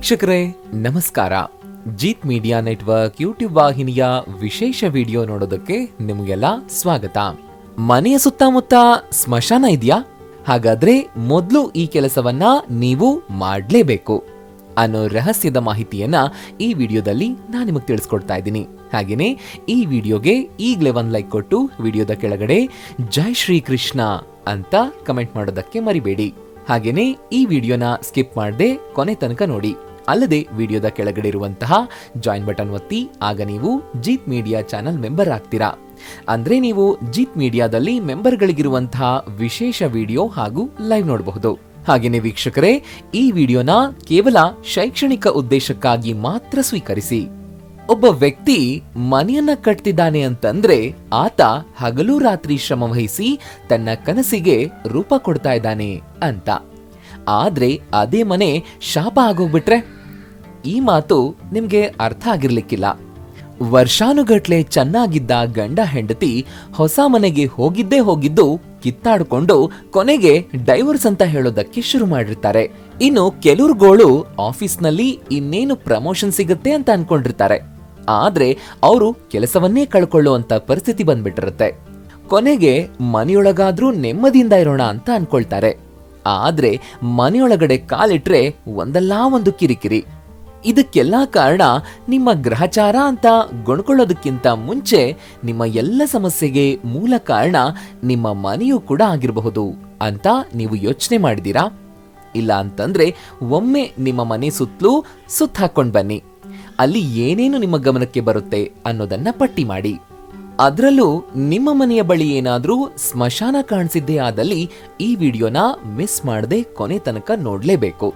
ವೀಕ್ಷಕರೇ ನಮಸ್ಕಾರ. Jeet media network YouTube ವಾಹಿನಿಯ ವಿಶೇಷ ವಿಡಿಯೋ ನೋಡೋದಕ್ಕೆ ನಿಮಗೆಲ್ಲ ಸ್ವಾಗತ. ಮನೆಯ ಸುತ್ತಮುತ್ತ ಸ್ಮಶಾನ ಇದೆಯಾ? ಹಾಗಾದ್ರೆ ಮೊದಲು ಈ ಕೆಲಸವನ್ನ ನೀವು ಮಾಡಲೇಬೇಕು ಅನ್ನೋ ರಹಸ್ಯದ ಮಾಹಿತಿಯನ್ನ ಈ ವಿಡಿಯೋದಲ್ಲಿ ನಾನು ನಿಮಗೆ ತಿಳಿಸ್ಕೊಡ್ತಾ ಇದ್ದೀನಿ. ಹಾಗೇನೆ ಈ ವಿಡಿಯೋಗೆ ಈಗಲೇ ಒಂದು ಲೈಕ್ ಕೊಟ್ಟು ವಿಡಿಯೋದ ಕೆಳಗಡೆ ಜೈ ಶ್ರೀ ಕೃಷ್ಣ ಅಂತ ಕಮೆಂಟ್ ಮಾಡೋದಕ್ಕೆ ಮರಿಬೇಡಿ. ಹಾಗೇನೆ ಈ ವಿಡಿಯೋನ ಸ್ಕಿಪ್ ಮಾಡದೆ ಕೊನೆ ತನಕ ನೋಡಿ. ಅಲ್ಲದೆ ವಿಡಿಯೋದ ಕೆಳಗಡೆ ಇರುವಂತಹ ಜಾಯಿನ್ ಬಟನ್ ಒತ್ತಿ, ಆಗ ನೀವು ಜೀತ್ ಮೀಡಿಯಾ ಚಾನೆಲ್ ಮೆಂಬರ್ ಆಗ್ತೀರಾ. ಅಂದ್ರೆ ನೀವು ಜೀತ್ ಮೀಡಿಯಾದಲ್ಲಿ ಮೆಂಬರ್ಗಳಿಗಿರುವಂತಹ ವಿಶೇಷ ವಿಡಿಯೋ ಹಾಗೂ ಲೈವ್ ನೋಡಬಹುದು. ಹಾಗೇನೆ ವೀಕ್ಷಕರೇ, ಈ ವಿಡಿಯೋನ ಕೇವಲ ಶೈಕ್ಷಣಿಕ ಉದ್ದೇಶಕ್ಕಾಗಿ ಮಾತ್ರ ಸ್ವೀಕರಿಸಿ. ಒಬ್ಬ ವ್ಯಕ್ತಿ ಮನೆಯನ್ನ ಕಟ್ತಿದ್ದಾನೆ ಅಂತಂದ್ರೆ ಆತ ಹಗಲು ರಾತ್ರಿ ಶ್ರಮ ವಹಿಸಿ ತನ್ನ ಕನಸಿಗೆ ರೂಪ ಕೊಡ್ತಾ ಇದ್ದಾನೆ ಅಂತ. ಆದ್ರೆ ಅದೇ ಮನೆ ಶಾಪ ಆಗೋಗ್ಬಿಟ್ರೆ ಈ ಮಾತು ನಿಮ್ಗೆ ಅರ್ಥ ಆಗಿರ್ಲಿಕ್ಕಿಲ್ಲ. ವರ್ಷಾನುಗಟ್ಲೆ ಚೆನ್ನಾಗಿದ್ದ ಗಂಡ ಹೆಂಡತಿ ಹೊಸ ಮನೆಗೆ ಹೋಗಿದ್ದು ಕಿತ್ತಾಡ್ಕೊಂಡು ಕೊನೆಗೆ ಡೈವರ್ಸ್ ಅಂತ ಹೇಳೋದಕ್ಕೆ ಶುರು ಮಾಡಿರ್ತಾರೆ. ಇನ್ನು ಕೆಲವ್ರುಗಳು ಆಫೀಸ್ನಲ್ಲಿ ಇನ್ನೇನು ಪ್ರಮೋಷನ್ ಸಿಗುತ್ತೆ ಅಂತ ಅನ್ಕೊಂಡಿರ್ತಾರೆ. ಆದ್ರೆ ಅವರು ಕೆಲಸವನ್ನೇ ಕಳ್ಕೊಳ್ಳುವಂತ ಪರಿಸ್ಥಿತಿ ಬಂದ್ಬಿಟ್ಟಿರುತ್ತೆ. ಕೊನೆಗೆ ಮನೆಯೊಳಗಾದ್ರೂ ನೆಮ್ಮದಿಯಿಂದ ಇರೋಣ ಅಂತ ಅನ್ಕೊಳ್ತಾರೆ. ಆದ್ರೆ ಮನೆಯೊಳಗಡೆ ಕಾಲಿಟ್ರೆ ಒಂದಲ್ಲ ಒಂದು ಕಿರಿಕಿರಿ. ಇದಕ್ಕೆಲ್ಲ ಕಾರಣ ನಿಮ್ಮ ಗ್ರಹಚಾರ ಅಂತ ಗೊಣ್ಕೊಳ್ಳೋದಕ್ಕಿಂತ ಮುಂಚೆ ನಿಮ್ಮ ಎಲ್ಲ ಸಮಸ್ಯೆಗೆ ಮೂಲ ಕಾರಣ ನಿಮ್ಮ ಮನೆಯೂ ಕೂಡ ಆಗಿರಬಹುದು ಅಂತ ನೀವು ಯೋಚನೆ ಮಾಡಿದೀರಾ? ಇಲ್ಲ ಅಂತಂದ್ರೆ ಒಮ್ಮೆ ನಿಮ್ಮ ಮನೆ ಸುತ್ತಲೂ ಸುತ್ತ ಹಾಕೊಂಡ್ ಬನ್ನಿ. ಅಲ್ಲಿ ಏನೇನು ನಿಮ್ಮ ಗಮನಕ್ಕೆ ಬರುತ್ತೆ ಅನ್ನೋದನ್ನ ಪಟ್ಟಿ ಮಾಡಿ. ಅದರಲ್ಲೂ ನಿಮ್ಮ ಮನೆಯ ಬಳಿ ಏನಾದ್ರೂ ಸ್ಮಶಾನ ಕಾಣಿಸಿದ್ದೇ ಆದಲ್ಲಿ ಈ ವಿಡಿಯೋನ ಮಿಸ್ ಮಾಡದೆ ಕೊನೆ ತನಕ ನೋಡ್ಲೇಬೇಕು.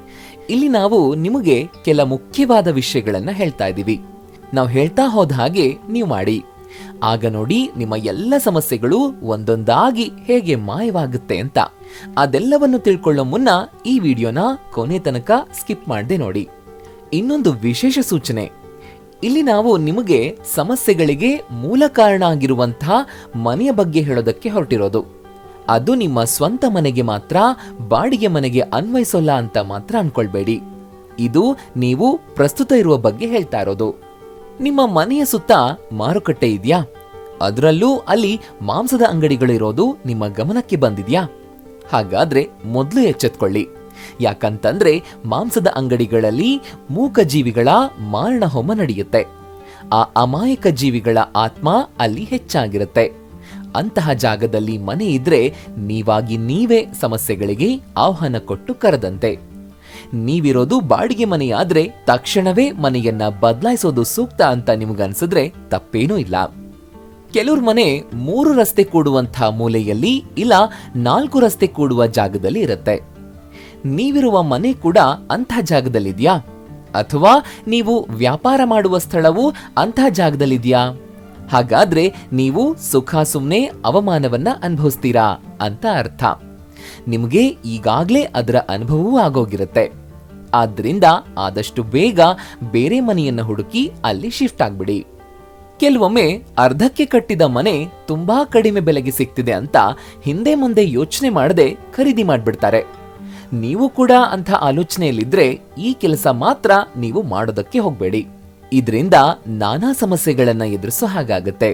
ಇಲ್ಲಿ ನಾವು ನಿಮಗೆ ಕೆಲ ಮುಖ್ಯವಾದ ವಿಷಯಗಳನ್ನ ಹೇಳ್ತಾ ಇದ್ದೀವಿ. ನಾವು ಹೇಳ್ತಾ ಹೋದ ಹಾಗೆ ನೀವು ಮಾಡಿ. ಆಗ ನೋಡಿ ನಿಮ್ಮ ಎಲ್ಲ ಸಮಸ್ಯೆಗಳು ಒಂದೊಂದಾಗಿ ಹೇಗೆ ಮಾಯವಾಗುತ್ತೆ ಅಂತ. ಅದೆಲ್ಲವನ್ನು ತಿಳ್ಕೊಳ್ಳೋ ಮುನ್ನ ಈ ವಿಡಿಯೋನ ಕೊನೆ ತನಕ ಸ್ಕಿಪ್ ಮಾಡದೆ ನೋಡಿ. ಇನ್ನೊಂದು ವಿಶೇಷ ಸೂಚನೆ, ಇಲ್ಲಿ ನಾವು ನಿಮಗೆ ಸಮಸ್ಯೆಗಳಿಗೆ ಮೂಲ ಕಾರಣ ಆಗಿರುವಂತಹ ಮನೆಯ ಬಗ್ಗೆ ಹೇಳೋದಕ್ಕೆ ಹೊರಟಿರೋದು. ಅದು ನಿಮ್ಮ ಸ್ವಂತ ಮನೆಗೆ ಮಾತ್ರ, ಬಾಡಿಗೆ ಮನೆಗೆ ಅನ್ವಯಿಸೋಲ್ಲ ಅಂತ ಮಾತ್ರ ಅನ್ಕೊಳ್ಬೇಡಿ. ಇದು ನೀವು ಪ್ರಸ್ತುತ ಇರುವ ಬಗ್ಗೆ ಹೇಳ್ತಾ ಇರೋದು. ನಿಮ್ಮ ಮನೆಯ ಸುತ್ತ ಮಾರುಕಟ್ಟೆ ಇದೆಯಾ? ಅದರಲ್ಲೂ ಅಲ್ಲಿ ಮಾಂಸದ ಅಂಗಡಿಗಳಿರೋದು ನಿಮ್ಮ ಗಮನಕ್ಕೆ ಬಂದಿದ್ಯಾ? ಹಾಗಾದ್ರೆ ಮೊದಲು ಎಚ್ಚೆತ್ಕೊಳ್ಳಿ. ಯಾಕಂತಂದ್ರೆ ಮಾಂಸದ ಅಂಗಡಿಗಳಲ್ಲಿ ಮೂಕ ಜೀವಿಗಳ ಮಾರಣ ಹೋಮ ನಡೆಯುತ್ತೆ. ಆ ಅಮಾಯಕ ಜೀವಿಗಳ ಆತ್ಮ ಅಲ್ಲಿ ಹೆಚ್ಚಾಗಿರುತ್ತೆ. ಅಂತಹ ಜಾಗದಲ್ಲಿ ಮನೆ ಇದ್ರೆ ನೀವಾಗಿ ನೀವೇ ಸಮಸ್ಯೆಗಳಿಗೆ ಆಹ್ವಾನ ಕೊಟ್ಟು ಕರೆದಂತೆ. ನೀವಿರೋದು ಬಾಡಿಗೆ ಮನೆಯಾದ್ರೆ ತಕ್ಷಣವೇ ಮನೆಯನ್ನ ಬದಲಾಯಿಸೋದು ಸೂಕ್ತ ಅಂತ ನಿಮ್ಗನ್ಸಿದ್ರೆ ತಪ್ಪೇನೂ ಇಲ್ಲ. ಕೆಲವ್ರ ಮನೆ 3 ರಸ್ತೆ ಕೂಡುವಂತಹ ಮೂಲೆಯಲ್ಲಿ ಇಲ್ಲ 4 ರಸ್ತೆ ಕೂಡುವ ಜಾಗದಲ್ಲಿ ಇರುತ್ತೆ. ನೀವಿರುವ ಮನೆ ಕೂಡ ಅಂತಹ ಜಾಗದಲ್ಲಿದ್ಯಾ? ಅಥವಾ ನೀವು ವ್ಯಾಪಾರ ಮಾಡುವ ಸ್ಥಳವು ಅಂತಹ ಜಾಗದಲ್ಲಿದ್ಯಾ? ಹಾಗಾದ್ರೆ ನೀವು ಸುಖ ಸುಮ್ನೆ ಅವಮಾನವನ್ನ ಅನುಭವಿಸ್ತೀರಾ ಅಂತ ಅರ್ಥ. ನಿಮಗೆ ಈಗಾಗ್ಲೇ ಅದರ ಅನುಭವವೂ ಆಗೋಗಿರುತ್ತೆ. ಆದ್ರಿಂದ ಆದಷ್ಟು ಬೇಗ ಬೇರೆ ಮನೆಯನ್ನ ಹುಡುಕಿ ಅಲ್ಲಿ ಶಿಫ್ಟ್ ಆಗ್ಬಿಡಿ. ಕೆಲವೊಮ್ಮೆ ಅರ್ಧಕ್ಕೆ ಕಟ್ಟಿದ ಮನೆ ತುಂಬಾ ಕಡಿಮೆ ಬೆಲೆಗೆ ಸಿಗ್ತಿದೆ ಅಂತ ಹಿಂದೆ ಮುಂದೆ ಯೋಚನೆ ಮಾಡದೆ ಖರೀದಿ ಮಾಡ್ಬಿಡ್ತಾರೆ. ನೀವು ಕೂಡ ಅಂಥ ಆಲೋಚನೆಯಲ್ಲಿದ್ರೆ ಈ ಕೆಲಸ ಮಾತ್ರ ನೀವು ಮಾಡೋದಕ್ಕೆ ಹೋಗ್ಬೇಡಿ. ಇದರಿಂದ ನಾನಾ ಸಮಸ್ಯೆಗಳನ್ನ ಎದುರಿಸೋ ಹಾಗಾಗತ್ತೆ.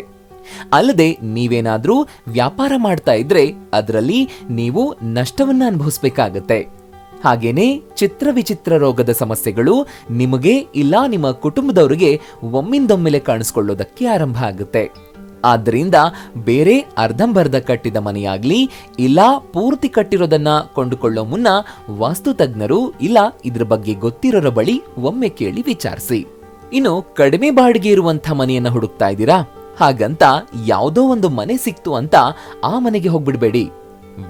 ಅಲ್ಲದೆ ನೀವೇನಾದ್ರೂ ವ್ಯಾಪಾರ ಮಾಡ್ತಾ ಇದ್ರೆ ಅದರಲ್ಲಿ ನೀವು ನಷ್ಟವನ್ನ ಅನುಭವಿಸ್ಬೇಕಾಗತ್ತೆ. ಹಾಗೇನೆ ಚಿತ್ರ ವಿಚಿತ್ರ ರೋಗದ ಸಮಸ್ಯೆಗಳು ನಿಮಗೆ ಇಲ್ಲ ನಿಮ್ಮ ಕುಟುಂಬದವರಿಗೆ ಒಮ್ಮಿಂದೊಮ್ಮೆಲೆ ಕಾಣಿಸ್ಕೊಳ್ಳೋದಕ್ಕೆ ಆರಂಭ ಆಗುತ್ತೆ. ಆದ್ದರಿಂದ ಬೇರೆ ಅರ್ಧಂಬರ್ಧ ಕಟ್ಟಿದ ಮನೆಯಾಗ್ಲಿ ಇಲ್ಲ ಪೂರ್ತಿ ಕಟ್ಟಿರೋದನ್ನ ಕೊಂಡುಕೊಳ್ಳೋ ಮುನ್ನ ವಾಸ್ತು ತಜ್ಞರು ಇಲ್ಲ ಇದ್ರ ಬಗ್ಗೆ ಗೊತ್ತಿರೋರ ಬಳಿ ಒಮ್ಮೆ ಕೇಳಿ ವಿಚಾರಿಸಿ. ಇನ್ನು ಕಡಿಮೆ ಬಾಡಿಗೆ ಇರುವಂತಹ ಮನೆಯನ್ನ ಹುಡುಕ್ತಾ ಇದ್ದೀರಾ? ಹಾಗಂತ ಯಾವುದೋ ಒಂದು ಮನೆ ಸಿಕ್ತು ಅಂತ ಆ ಮನೆಗೆ ಹೋಗ್ಬಿಡ್ಬೇಡಿ.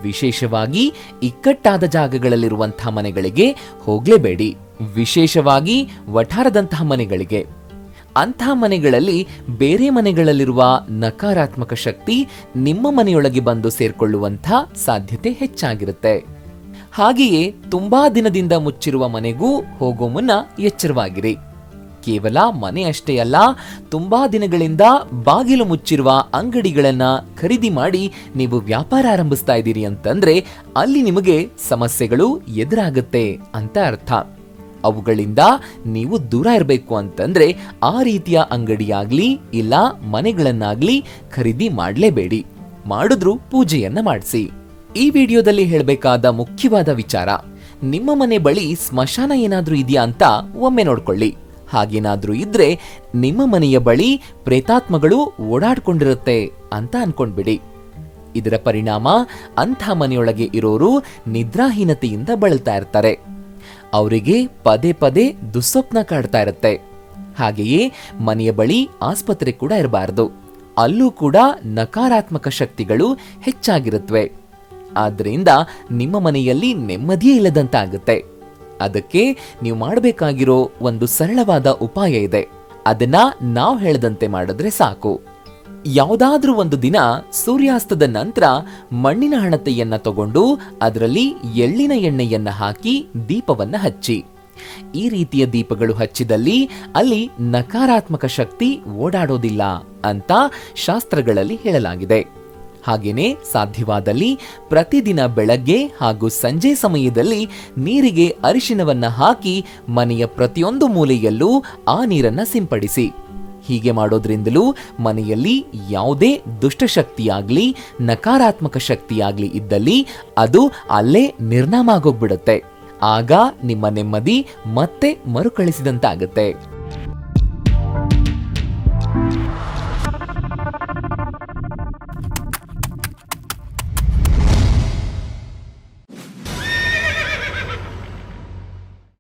ವಿಶೇಷವಾಗಿ ಇಕ್ಕಟ್ಟಾದ ಜಾಗಗಳಲ್ಲಿರುವಂತಹ ಮನೆಗಳಿಗೆ ಹೋಗ್ಲೇಬೇಡಿ. ವಿಶೇಷವಾಗಿ ವಠಾರದಂತಹ ಮನೆಗಳಿಗೆ. ಅಂಥ ಮನೆಗಳಲ್ಲಿ ಬೇರೆ ಮನೆಗಳಲ್ಲಿರುವ ನಕಾರಾತ್ಮಕ ಶಕ್ತಿ ನಿಮ್ಮ ಮನೆಯೊಳಗೆ ಬಂದು ಸೇರ್ಕೊಳ್ಳುವಂಥ ಸಾಧ್ಯತೆ ಹೆಚ್ಚಾಗಿರುತ್ತೆ. ಹಾಗೆಯೇ ತುಂಬಾ ದಿನದಿಂದ ಮುಚ್ಚಿರುವ ಮನೆಗೂ ಹೋಗೋ ಮುನ್ನ ಎಚ್ಚರವಾಗಿರಿ. ಕೇವಲ ಮನೆ ಅಷ್ಟೇ ಅಲ್ಲ, ತುಂಬಾ ದಿನಗಳಿಂದ ಬಾಗಿಲು ಮುಚ್ಚಿರುವ ಅಂಗಡಿಗಳನ್ನ ಖರೀದಿ ಮಾಡಿ ನೀವು ವ್ಯಾಪಾರ ಆರಂಭಿಸ್ತಾ ಇದ್ದೀರಿ ಅಂತಂದ್ರೆ ಅಲ್ಲಿ ನಿಮಗೆ ಸಮಸ್ಯೆಗಳು ಎದುರಾಗುತ್ತೆ ಅಂತ ಅರ್ಥ. ಅವುಗಳಿಂದ ನೀವು ದೂರ ಇರಬೇಕು ಅಂತಂದ್ರೆ ಆ ರೀತಿಯ ಅಂಗಡಿಯಾಗ್ಲಿ ಇಲ್ಲ ಮನೆಗಳನ್ನಾಗ್ಲಿ ಖರೀದಿ ಮಾಡಲೇಬೇಡಿ. ಮಾಡಿದ್ರೂ ಪೂಜೆಯನ್ನ ಮಾಡಿಸಿ. ಈ ವಿಡಿಯೋದಲ್ಲಿ ಹೇಳಬೇಕಾದ ಮುಖ್ಯವಾದ ವಿಚಾರ, ನಿಮ್ಮ ಮನೆ ಬಳಿ ಸ್ಮಶಾನ ಏನಾದ್ರೂ ಇದೆಯಾ ಅಂತ ಒಮ್ಮೆ ನೋಡ್ಕೊಳ್ಳಿ. ಹಾಗೇನಾದ್ರೂ ಇದ್ರೆ ನಿಮ್ಮ ಮನೆಯ ಬಳಿ ಪ್ರೇತಾತ್ಮಗಳು ಓಡಾಡ್ಕೊಂಡಿರುತ್ತೆ ಅಂತ ಅನ್ಕೊಂಡ್ಬಿಡಿ. ಇದರ ಪರಿಣಾಮ ಅಂಥ ಮನೆಯೊಳಗೆ ಇರೋರು ನಿದ್ರಾಹೀನತೆಯಿಂದ ಬಳಲ್ತಾ ಇರ್ತಾರೆ. ಅವರಿಗೆ ಪದೇ ಪದೇ ದುಸ್ವಪ್ನ ಕಾಡ್ತಾ ಇರುತ್ತೆ. ಹಾಗೆಯೇ ಮನೆಯ ಬಳಿ ಆಸ್ಪತ್ರೆ ಕೂಡ ಇರಬಾರ್ದು. ಅಲ್ಲೂ ಕೂಡ ನಕಾರಾತ್ಮಕ ಶಕ್ತಿಗಳು ಹೆಚ್ಚಾಗಿರುತ್ತವೆ. ಆದ್ರಿಂದ ನಿಮ್ಮ ಮನೆಯಲ್ಲಿ ನೆಮ್ಮದಿಯೇ ಇಲ್ಲದಂತಾಗುತ್ತೆ. ಅದಕ್ಕೆ ನೀವು ಮಾಡಬೇಕಾಗಿರೋ ಒಂದು ಸರಳವಾದ ಉಪಾಯ ಇದೆ. ಅದನ್ನ ನಾವು ಹೇಳದಂತೆ ಮಾಡಿದ್ರೆ ಸಾಕು. ಯಾವುದಾದ್ರೂ ಒಂದು ದಿನ ಸೂರ್ಯಾಸ್ತದ ನಂತರ ಮಣ್ಣಿನ ಹಣತೆಯನ್ನ ತಗೊಂಡು ಅದರಲ್ಲಿ ಎಳ್ಳಿನ ಎಣ್ಣೆಯನ್ನ ಹಾಕಿ ದೀಪವನ್ನ ಹಚ್ಚಿ. ಈ ರೀತಿಯ ದೀಪಗಳು ಹಚ್ಚಿದಲ್ಲಿ ಅಲ್ಲಿ ನಕಾರಾತ್ಮಕ ಶಕ್ತಿ ಓಡಾಡೋದಿಲ್ಲ ಅಂತ ಶಾಸ್ತ್ರಗಳಲ್ಲಿ ಹೇಳಲಾಗಿದೆ. ಹಾಗೇನೆ ಸಾಧ್ಯವಾದಲ್ಲಿ ಪ್ರತಿದಿನ ಬೆಳಗ್ಗೆ ಹಾಗೂ ಸಂಜೆ ಸಮಯದಲ್ಲಿ ನೀರಿಗೆ ಅರಿಶಿನವನ್ನ ಹಾಕಿ ಮನೆಯ ಪ್ರತಿಯೊಂದು ಮೂಲೆಯಲ್ಲೂ ಆ ನೀರನ್ನ ಸಿಂಪಡಿಸಿ. ಹೀಗೆ ಮಾಡೋದ್ರಿಂದಲೂ ಮನೆಯಲ್ಲಿ ಯಾವುದೇ ದುಷ್ಟಶಕ್ತಿಯಾಗ್ಲಿ ನಕಾರಾತ್ಮಕ ಶಕ್ತಿಯಾಗ್ಲಿ ಇದ್ದಲ್ಲಿ ಅದು ಅಲ್ಲೇ ನಿರ್ನಾಮ ಆಗೋಗ್ಬಿಡುತ್ತೆ. ಆಗ ನಿಮ್ಮ ನೆಮ್ಮದಿ ಮತ್ತೆ ಮರುಕಳಿಸಿದಂತಾಗುತ್ತೆ.